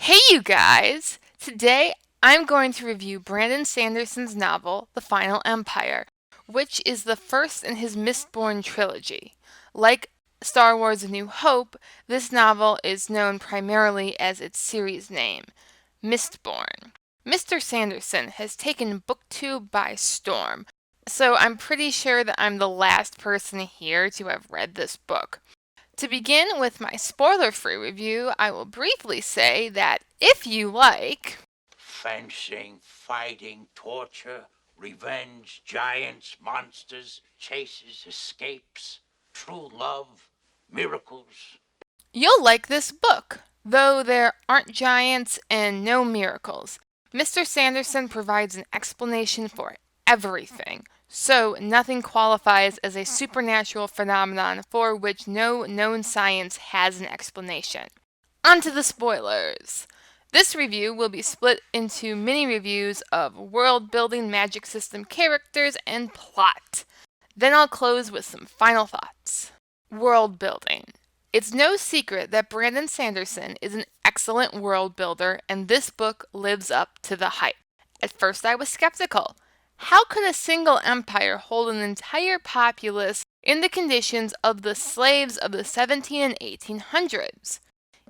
Hey you guys! Today I'm going to review Brandon Sanderson's novel, The Final Empire, which is the first in his Mistborn trilogy. Like Star Wars A New Hope, this novel is known primarily as its series name, Mistborn. Mr. Sanderson has taken Booktube by storm, so I'm pretty sure that I'm the last person here to have read this book. To begin with my spoiler-free review, I will briefly say that if you like fencing, fighting, torture, revenge, giants, monsters, chases, escapes, true love, miracles. you'll like this book, though there aren't giants and no miracles. Mr. Sanderson provides an explanation for everything, so nothing qualifies as a supernatural phenomenon for which no known science has an explanation. On to the spoilers. This review will be split into mini reviews of world building, magic system, characters, and plot. Then I'll close with some final thoughts. World building. It's no secret that Brandon Sanderson is an excellent world builder, and this book lives up to the hype. At first, I was skeptical. How could a single empire hold an entire populace in the conditions of the slaves of the 17 and 1800s?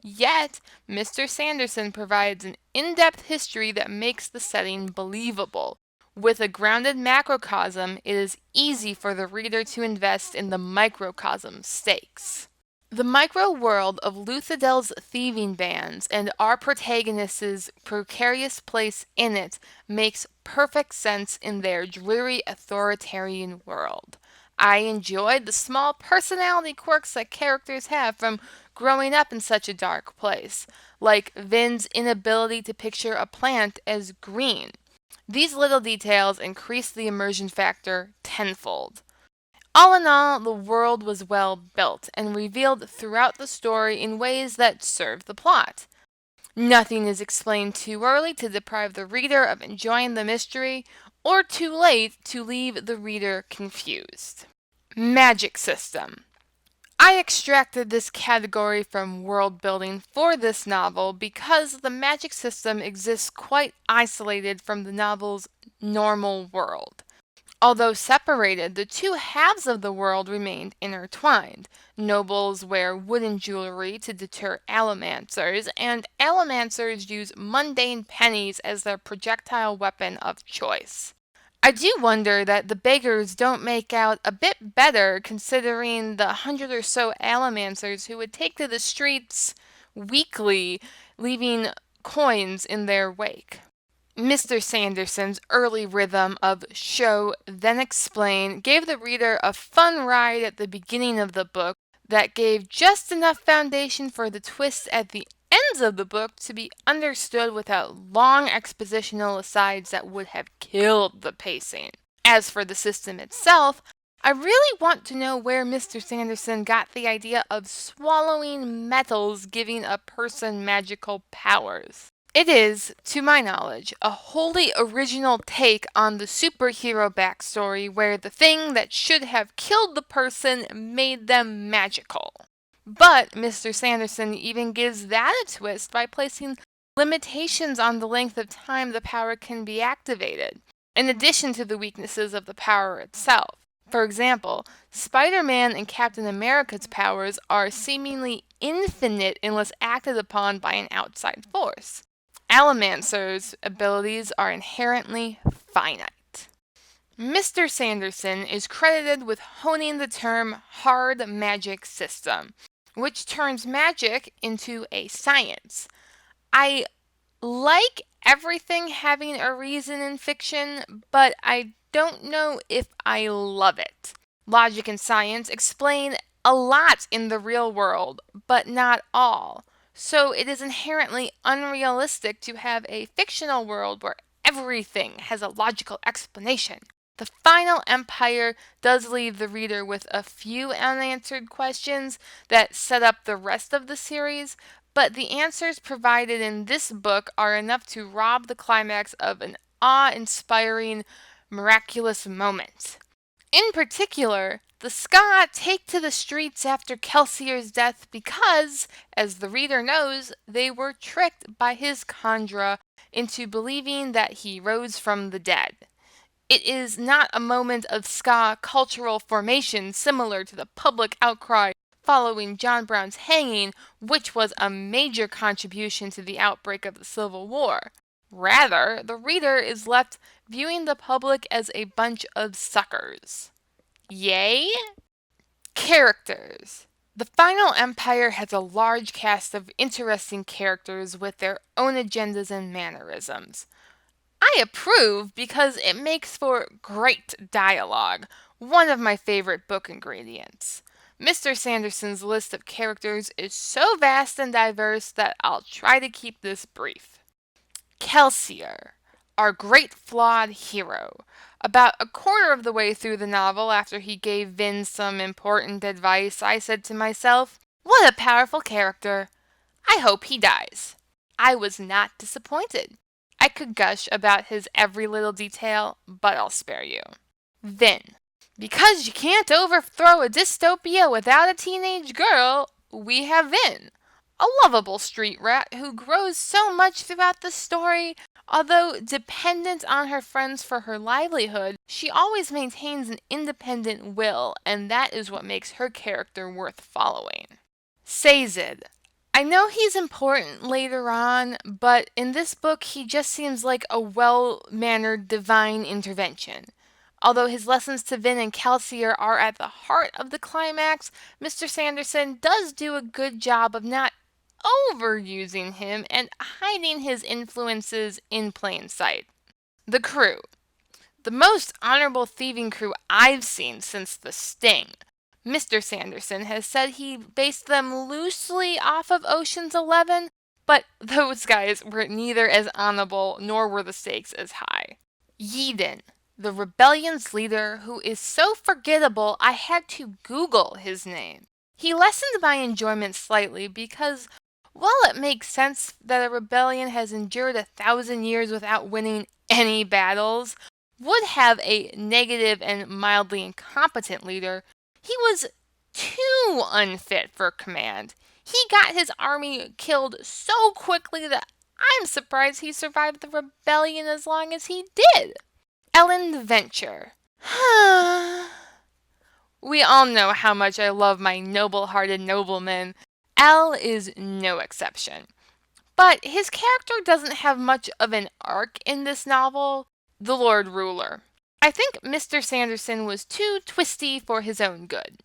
Yet, Mr. Sanderson provides an in-depth history that makes the setting believable. With a grounded macrocosm, it is easy for the reader to invest in the microcosm stakes. The micro-world of Luthadil's thieving bands and our protagonist's precarious place in it makes perfect sense in their dreary authoritarian world. I enjoyed the small personality quirks that characters have from growing up in such a dark place, like Vin's inability to picture a plant as green. These little details increase the immersion factor tenfold. All in all, the world was well built and revealed throughout the story in ways that serve the plot. Nothing is explained too early to deprive the reader of enjoying the mystery, or too late to leave the reader confused. Magic system. I extracted this category from world building for this novel because the magic system exists quite isolated from the novel's normal world. Although separated, the two halves of the world remained intertwined. Nobles wear wooden jewelry to deter allomancers, and allomancers use mundane pennies as their projectile weapon of choice. I do wonder that the beggars don't make out a bit better considering the 100 or so allomancers who would take to the streets weekly, leaving coins in their wake. Mr. Sanderson's early rhythm of show, then explain gave the reader a fun ride at the beginning of the book that gave just enough foundation for the twists at the ends of the book to be understood without long expositional asides that would have killed the pacing. As for the system itself, I really want to know where Mr. Sanderson got the idea of swallowing metals giving a person magical powers. It is, to my knowledge, a wholly original take on the superhero backstory where the thing that should have killed the person made them magical. But Mr. Sanderson even gives that a twist by placing limitations on the length of time the power can be activated, in addition to the weaknesses of the power itself. For example, Spider-Man and Captain America's powers are seemingly infinite unless acted upon by an outside force. Allomancer's abilities are inherently finite. Mr. Sanderson is credited with honing the term hard magic system, which turns magic into a science. I like everything having a reason in fiction, but I don't know if I love it. Logic and science explain a lot in the real world, but not all. So it is inherently unrealistic to have a fictional world where everything has a logical explanation. The Final Empire does leave the reader with a few unanswered questions that set up the rest of the series, but the answers provided in this book are enough to rob the climax of an awe-inspiring, miraculous moment. In particular, the Ska take to the streets after Kelsier's death because, as the reader knows, they were tricked by his Khandra into believing that he rose from the dead. It is not a moment of Ska cultural formation similar to the public outcry following John Brown's hanging, which was a major contribution to the outbreak of the Civil War. Rather, the reader is left viewing the public as a bunch of suckers. Yay? Characters. The Final Empire has a large cast of interesting characters with their own agendas and mannerisms. I approve because it makes for great dialogue, one of my favorite book ingredients. Mr. Sanderson's list of characters is so vast and diverse that I'll try to keep this brief. Kelsier, our great flawed hero. About a quarter of the way through the novel, after he gave Vin some important advice, I said to myself, what a powerful character. I hope he dies. I was not disappointed. I could gush about his every little detail, but I'll spare you. Vin. Because you can't overthrow a dystopia without a teenage girl, we have Vin. A lovable street rat who grows so much throughout the story. Although dependent on her friends for her livelihood, she always maintains an independent will, and that is what makes her character worth following. Sazed. I know he's important later on, but in this book he just seems like a well-mannered divine intervention. Although his lessons to Vin and Kelsier are at the heart of the climax, Mr. Sanderson does do a good job of not overusing him and hiding his influences in plain sight. The crew. The most honorable thieving crew I've seen since The Sting. Mr. Sanderson has said he based them loosely off of Ocean's 11, but those guys were neither as honorable nor were the stakes as high. Yeadon, the rebellion's leader, who is so forgettable I had to Google his name. He lessened my enjoyment slightly because, while it makes sense that a rebellion has endured 1,000 years without winning any battles, would have a negative and mildly incompetent leader, he was too unfit for command. He got his army killed so quickly that I'm surprised he survived the rebellion as long as he did. Elend Venture. We all know how much I love my noble-hearted nobleman. Al is no exception. But his character doesn't have much of an arc in this novel, the Lord Ruler. I think Mr. Sanderson was too twisty for his own good.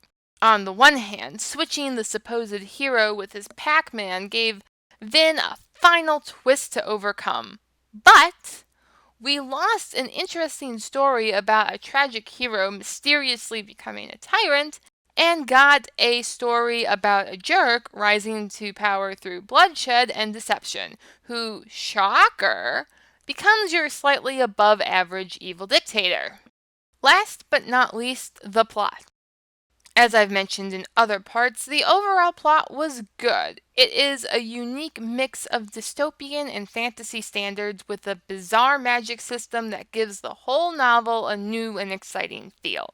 On the one hand, switching the supposed hero with his Pac-Man gave Vin a final twist to overcome. But we lost an interesting story about a tragic hero mysteriously becoming a tyrant, and got a story about a jerk rising to power through bloodshed and deception, who, shocker, becomes your slightly above average evil dictator. Last but not least, the plot. As I've mentioned in other parts, the overall plot was good. It is a unique mix of dystopian and fantasy standards with a bizarre magic system that gives the whole novel a new and exciting feel.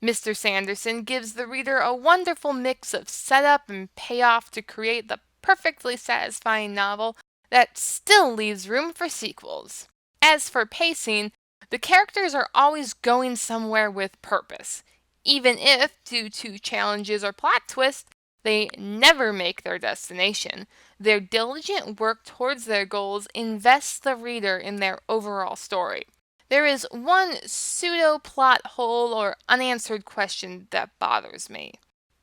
Mr. Sanderson gives the reader a wonderful mix of setup and payoff to create the perfectly satisfying novel that still leaves room for sequels. As for pacing, the characters are always going somewhere with purpose. Even if, due to challenges or plot twists, they never make their destination, their diligent work towards their goals invests the reader in their overall story. There is one pseudo-plot hole or unanswered question that bothers me.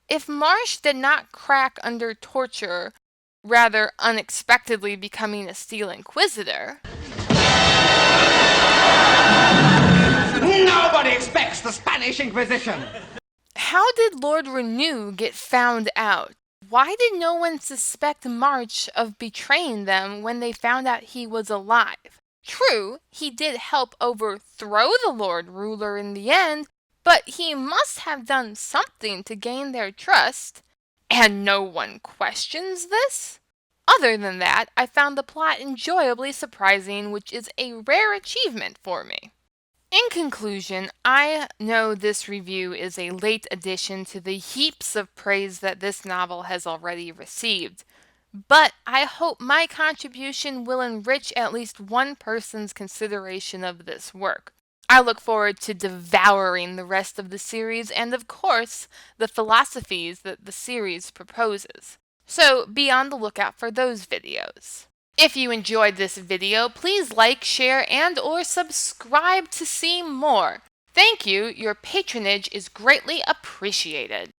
If Marsh did not crack under torture, rather unexpectedly becoming a Steel Inquisitor... Nobody expects the Spanish Inquisition! How did Lord Renew get found out? Why did no one suspect March of betraying them when they found out he was alive? True, he did help overthrow the Lord Ruler in the end, but he must have done something to gain their trust. And no one questions this? Other than that, I found the plot enjoyably surprising, which is a rare achievement for me. In conclusion, I know this review is a late addition to the heaps of praise that this novel has already received, but I hope my contribution will enrich at least one person's consideration of this work. I look forward to devouring the rest of the series and, of course, the philosophies that the series proposes. So be on the lookout for those videos. If you enjoyed this video, please like, share, and/or subscribe to see more. Thank you, your patronage is greatly appreciated.